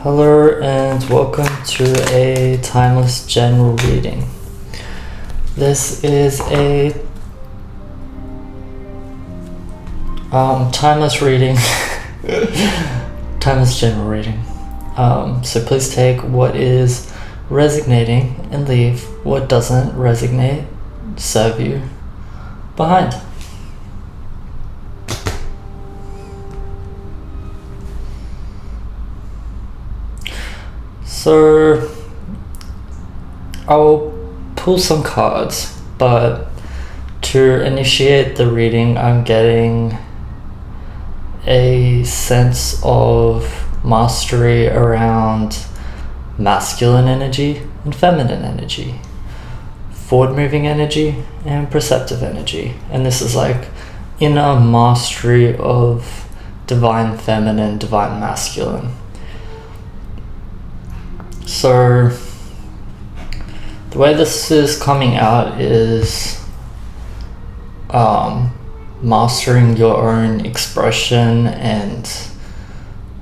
Hello and welcome to a timeless general reading. This is a timeless reading, timeless general reading. So please take what is resonating and leave what doesn't resonate, serve you behind. So I'll pull some cards, but to initiate the reading, I'm getting a sense of mastery around masculine energy and feminine energy, forward-moving energy and perceptive energy. And this is like inner mastery of divine feminine, divine masculine. So the way this is coming out is mastering your own expression and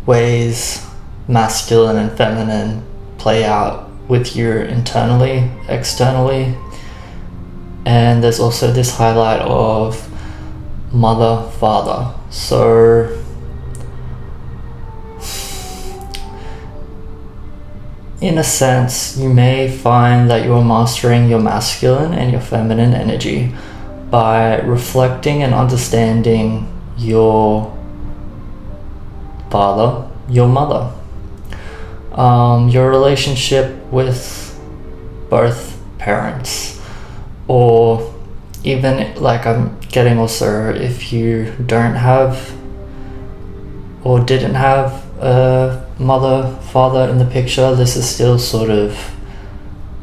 ways masculine and feminine play out with you internally, externally. And there's also this highlight of mother, father. So in a sense, you may find that you're mastering your masculine and your feminine energy by reflecting and understanding your father, your mother, your relationship with both parents, or even like I'm getting also if you don't have or didn't have a mother, father in the picture, this is still sort of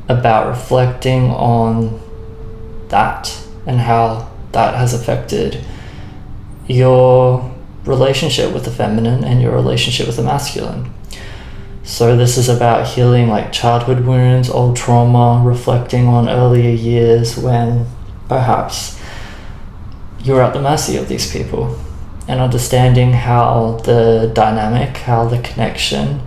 about reflecting on that and how that has affected your relationship with the feminine and your relationship with the masculine. So this is about healing like childhood wounds, old trauma, reflecting on earlier years when perhaps you were at the mercy of these people, and understanding how the dynamic, how the connection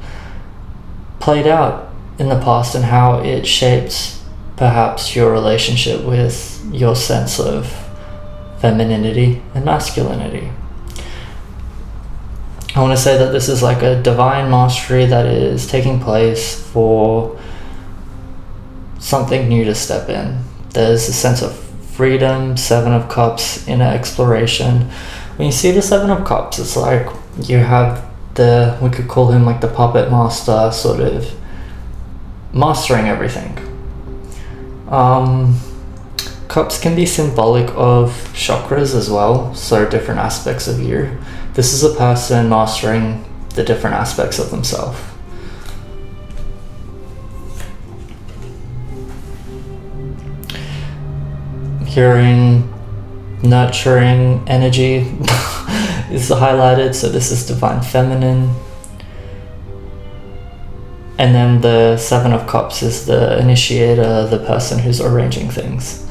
played out in the past and how it shaped perhaps your relationship with your sense of femininity and masculinity. I want to say that this is like a divine mastery that is taking place for something new to step in. There's a sense of freedom, Seven of Cups, inner exploration. When you see the Seven of Cups, it's like you have we could call him like the puppet master, sort of mastering everything. Cups can be symbolic of chakras as well, so different aspects of you. This is a person mastering the different aspects of themselves. Hearing nurturing energy is highlighted, so this is divine feminine. And then the Seven of Cups is the initiator, the person who's arranging things.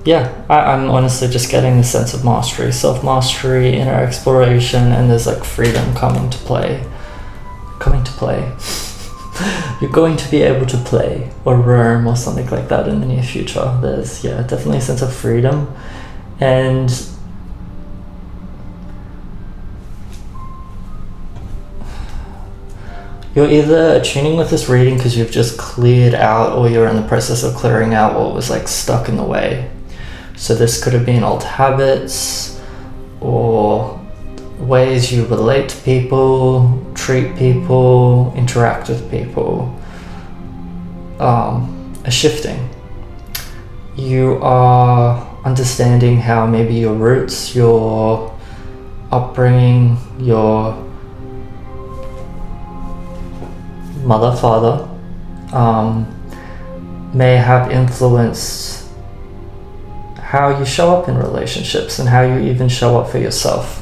Yeah, I'm honestly just getting the sense of mastery, self-mastery, inner exploration, and there's like freedom coming to play. You're going to be able to play or roam or something like that in the near future. There's definitely a sense of freedom, and you're either attuning with this reading because you've just cleared out, or you're in the process of clearing out what was like stuck in the way. So this could have been old habits or ways you relate to people, treat people, interact with people, a shifting. You are understanding how maybe your roots, your upbringing, your mother, father, may have influenced how you show up in relationships and how you even show up for yourself.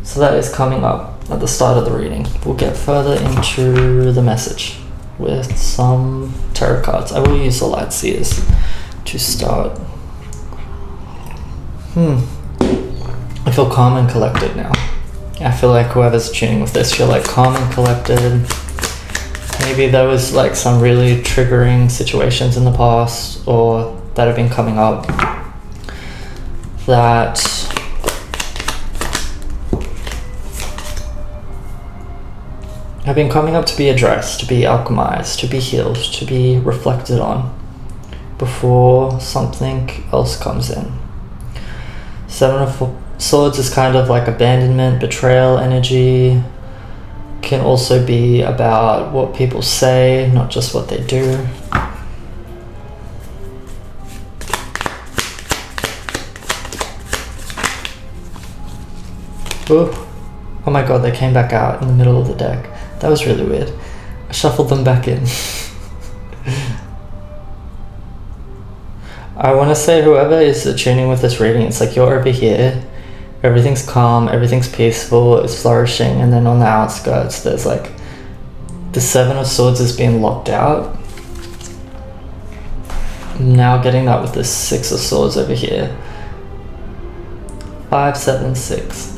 So that is coming up at the start of the reading. We'll get further into the message with some tarot cards. I will use the light seers to start. I feel calm and collected now. I feel like whoever's tuning with this, you're like calm and collected. Maybe there was like some really triggering situations in the past or that have been coming up that have been coming up to be addressed, to be alchemized, to be healed, to be reflected on before something else comes in. Seven of Swords is kind of like abandonment, betrayal energy. Can also be about what people say, not just what they do. Ooh. Oh my god, they came back out in the middle of the deck. That was really weird. I shuffled them back in. I want to say whoever is tuning with this reading, it's like you're over here, everything's calm, everything's peaceful, it's flourishing, and then on the outskirts there's like the Seven of Swords is being locked out. Now getting that with the Six of Swords over here. 5, 7, 6.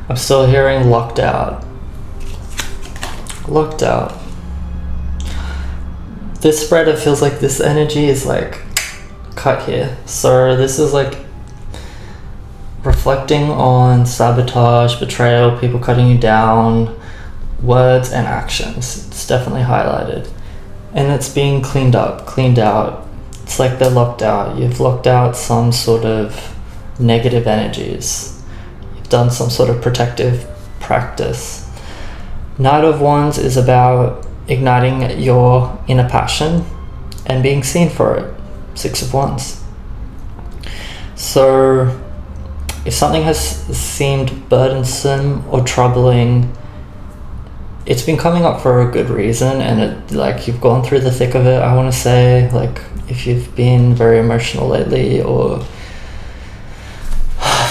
I'm still hearing locked out. Locked out. This spread, it feels like this energy is like cut here. So this is like reflecting on sabotage, betrayal, people cutting you down, words and actions. It's definitely highlighted. And it's being cleaned up, cleaned out. It's like they're locked out. You've locked out some sort of negative energies. Done some sort of protective practice. Knight of Wands is about igniting your inner passion and being seen for it. Six of Wands. So if something has seemed burdensome or troubling, it's been coming up for a good reason, and it, like, you've gone through the thick of it. I want to say, like, if you've been very emotional lately or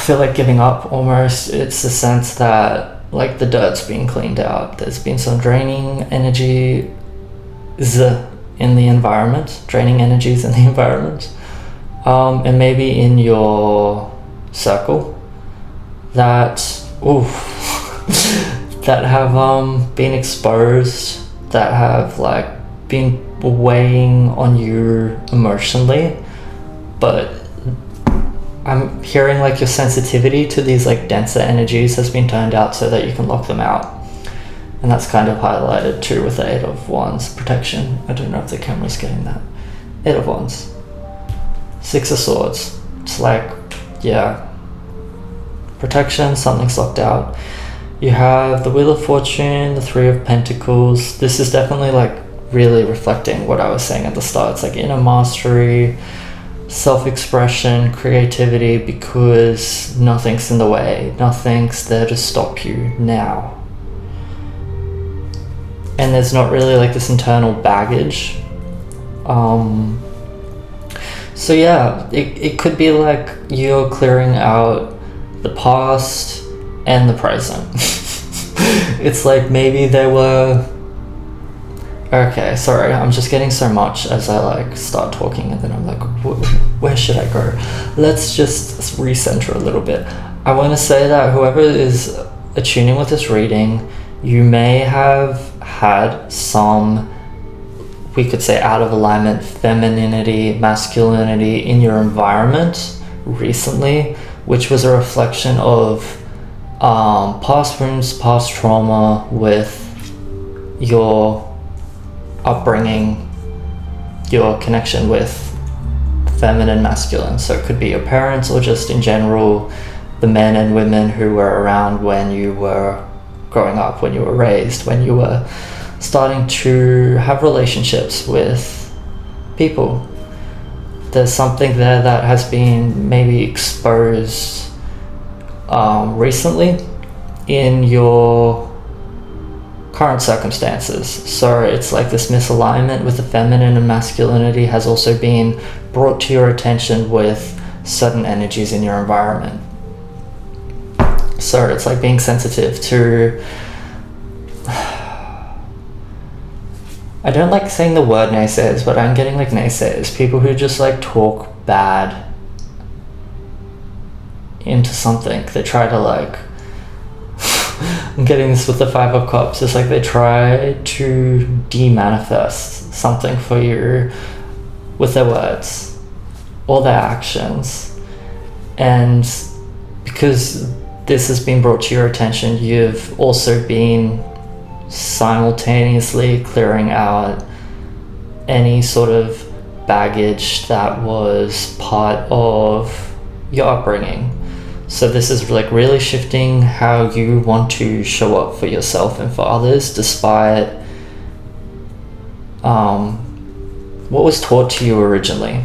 feel like giving up almost, it's the sense that like the dirt's being cleaned out. There's been some draining energy in the environment, draining energies in the environment, and maybe in your circle that that have been exposed, that have like been weighing on you emotionally, but I'm hearing like your sensitivity to these like denser energies has been turned out so that you can lock them out. And that's kind of highlighted too with the Eight of Wands, protection. I don't know if the camera's getting that. Eight of Wands. Six of Swords. It's like, yeah, protection, something's locked out. You have the Wheel of Fortune, the Three of Pentacles. This is definitely like really reflecting what I was saying at the start. It's like inner mastery, self-expression, creativity, because nothing's in the way, nothing's there to stop you now. And there's not really like this internal baggage. So yeah, it could be like you're clearing out the past and the present. It's like maybe there were... Okay, sorry, I'm just getting so much as I like start talking, and then I'm like, where should I go? Let's just recenter a little bit. I want to say that whoever is attuning with this reading, you may have had some, we could say, out of alignment femininity, masculinity in your environment recently, which was a reflection of past wounds, past trauma with your upbringing, your connection with feminine, masculine. So it could be your parents, or just in general the men and women who were around when you were growing up, when you were raised, when you were starting to have relationships with people. There's something there that has been maybe exposed recently in your current circumstances. So it's like this misalignment with the feminine and masculinity has also been brought to your attention with certain energies in your environment. So it's like being sensitive to, I don't like saying the word naysayers, but I'm getting like naysayers, people who just like talk bad into something. They try to like, I'm getting this with the Five of Cups, it's like they try to de-manifest something for you with their words or their actions. And because this has been brought to your attention, you've also been simultaneously clearing out any sort of baggage that was part of your upbringing. So this is like really shifting how you want to show up for yourself and for others, despite what was taught to you originally.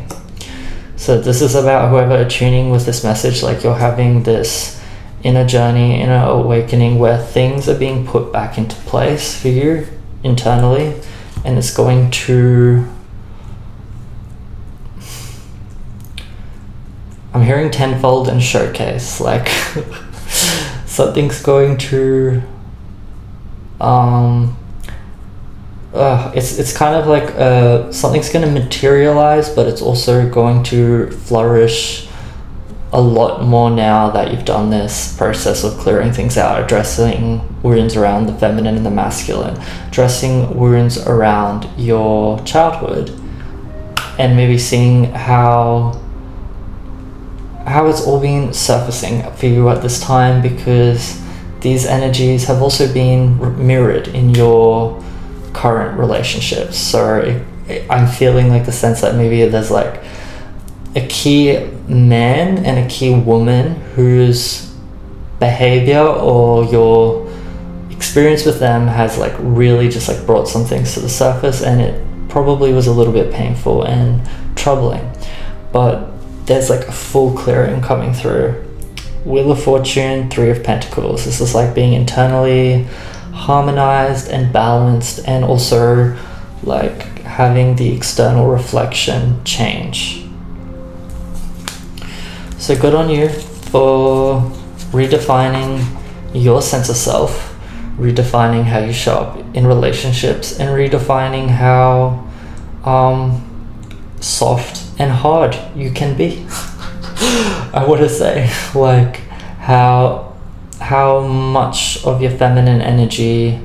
So this is about whoever are tuning with this message, like you're having this inner journey, inner awakening, where things are being put back into place for you internally, and it's going to, I'm hearing tenfold and showcase, like something's going to it's kind of like something's going to materialize, but it's also going to flourish a lot more now that you've done this process of clearing things out, addressing wounds around the feminine and the masculine, addressing wounds around your childhood, and maybe seeing how it's all been surfacing for you at this time, because these energies have also been mirrored in your current relationships. So I'm feeling like the sense that maybe there's like a key man and a key woman whose behavior or your experience with them has like really just like brought some things to the surface, and it probably was a little bit painful and troubling, but there's like a full clearing coming through. Wheel of Fortune, Three of Pentacles. This is like being internally harmonized and balanced, and also like having the external reflection change. So good on you for redefining your sense of self, redefining how you show up in relationships, and redefining how soft and hard you can be. I want to say, like, how much of your feminine energy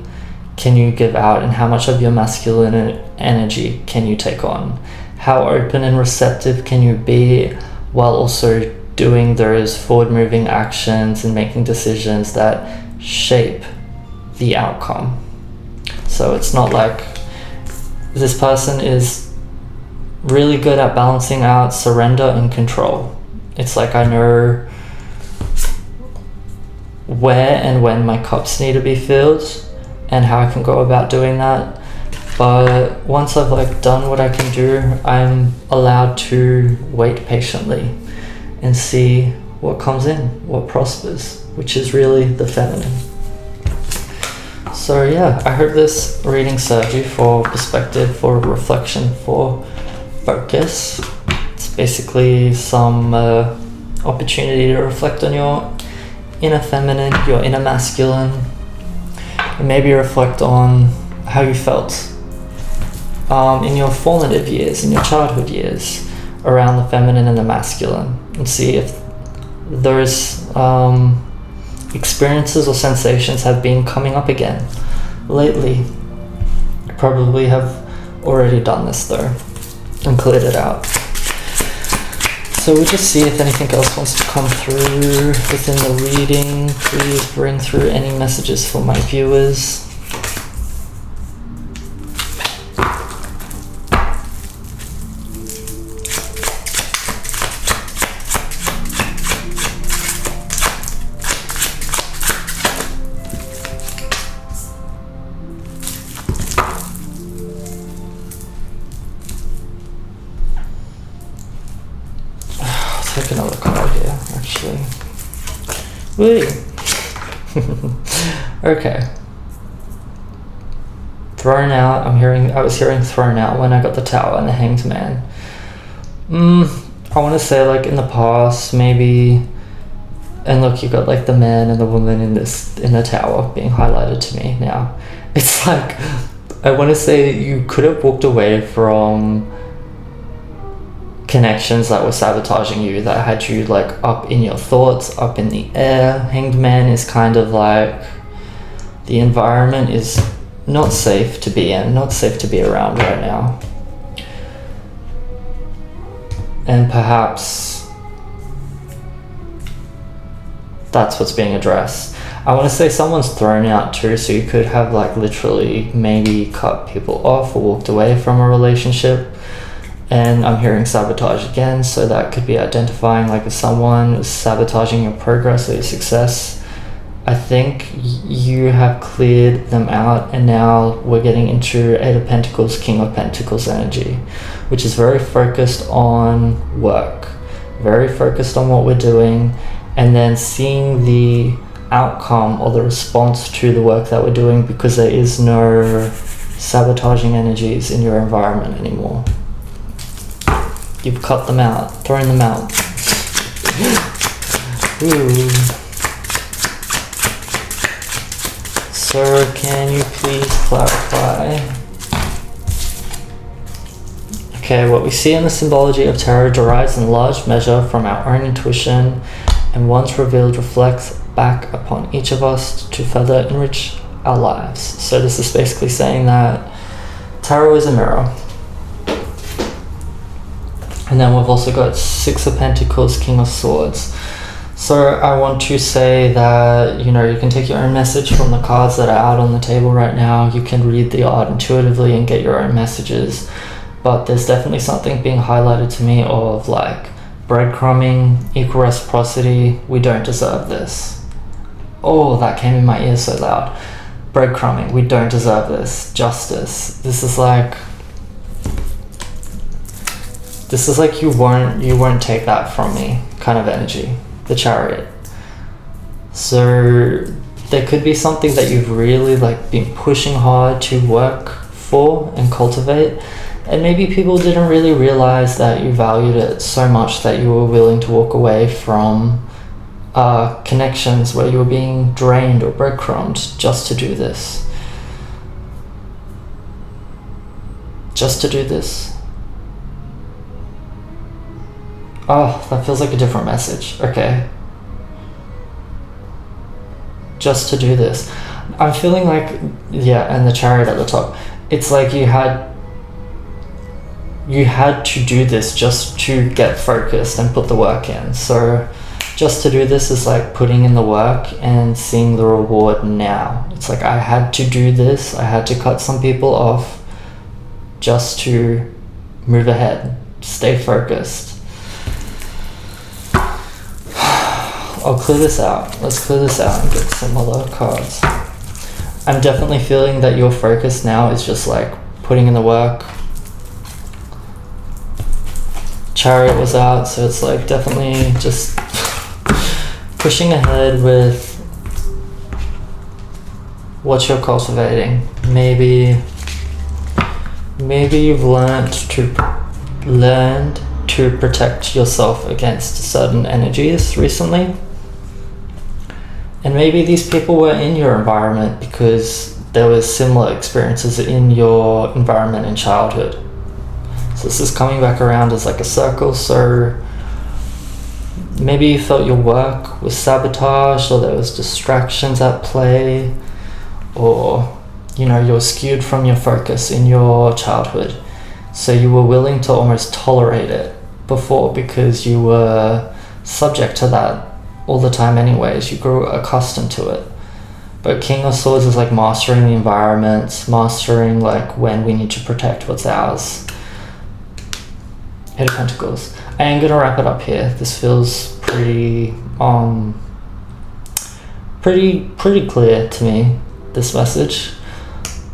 can you give out, and how much of your masculine energy can you take on? How open and receptive can you be while also doing those forward-moving actions and making decisions that shape the outcome? So it's not like this person is really good at balancing out surrender and control. It's like, I know where and when my cups need to be filled and how I can go about doing that. But once I've like done what I can do, I'm allowed to wait patiently and see what comes in, what prospers, which is really the feminine. So yeah, I hope this reading served you for perspective, for reflection, for focus. It's basically some opportunity to reflect on your inner feminine, your inner masculine, and maybe reflect on how you felt in your formative years, in your childhood years, around the feminine and the masculine, and see if those experiences or sensations have been coming up again lately. You probably have already done this though and cleared it out. So we'll just see if anything else wants to come through within the reading. Please bring through any messages for my viewers. Whee! Okay. Thrown out. I was hearing thrown out when I got the Tower and the Hanged Man. I want to say like in the past, maybe. And look, you got like the man and the woman in the Tower being highlighted to me now. It's like, I want to say you could have walked away from connections that were sabotaging you, that had you like up in your thoughts, up in the air. Hanged Man is kind of like, the environment is not safe to be in, not safe to be around right now. And perhaps that's what's being addressed. I want to say someone's thrown out too, so you could have like literally maybe cut people off or walked away from a relationship. And I'm hearing sabotage again, so that could be identifying like if someone is sabotaging your progress or your success. I think you have cleared them out, and now we're getting into Eight of Pentacles, King of Pentacles energy, which is very focused on work, very focused on what we're doing, and then seeing the outcome or the response to the work that we're doing, because there is no sabotaging energies in your environment anymore. You've cut them out, thrown them out. Ooh. So can you please clarify? Okay, what we see in the symbology of tarot derives in large measure from our own intuition, and once revealed reflects back upon each of us to further enrich our lives. So this is basically saying that tarot is a mirror. And then we've also got Six of Pentacles, King of Swords. So I want to say that, you know, you can take your own message from the cards that are out on the table right now. You can read the art intuitively and get your own messages. But there's definitely something being highlighted to me of like breadcrumbing, equal reciprocity. We don't deserve this. Oh, that came in my ear so loud. Breadcrumbing, we don't deserve this. Justice. This is like you won't take that from me kind of energy. The Chariot. So there could be something that you've really like been pushing hard to work for and cultivate, and maybe people didn't really realize that you valued it so much that you were willing to walk away from connections where you were being drained or breadcrumbed just to do this. Just to do this. Oh, that feels like a different message. Okay. Just to do this. I'm feeling like, yeah, and the Chariot at the top. It's like you had to do this just to get focused and put the work in. So just to do this is like putting in the work and seeing the reward now. It's like I had to do this. I had to cut some people off just to move ahead. Stay focused. I'll clear this out. Let's clear this out and get some other cards. I'm definitely feeling that your focus now is just like putting in the work. Chariot was out, so it's like definitely just pushing ahead with what you're cultivating. Maybe you've learned to protect yourself against certain energies recently. And maybe these people were in your environment because there was similar experiences in your environment in childhood. So this is coming back around as like a circle. So maybe you felt your work was sabotaged, or there was distractions at play, or you know, you're skewed from your focus in your childhood. So you were willing to almost tolerate it before because you were subject to that all the time anyways. You grew accustomed to it. But King of Swords is like mastering the environment, mastering like when we need to protect what's ours. Eight of Pentacles. I am going to wrap it up here. This feels pretty clear to me, this message.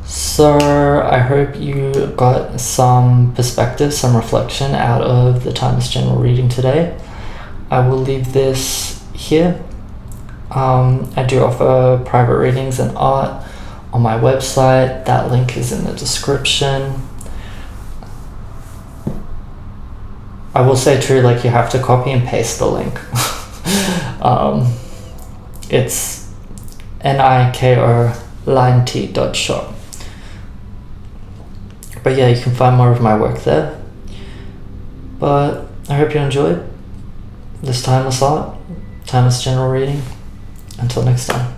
So I hope you got some perspective, some reflection out of the Timeless General reading today. I will leave this here. I do offer private readings and art on my website. That link is in the description. I will say too, like, you have to copy and paste the link. It's nikolinety.shop. But yeah, you can find more of my work there. But I hope you enjoyed this timeless art, timeless general reading. Until next time.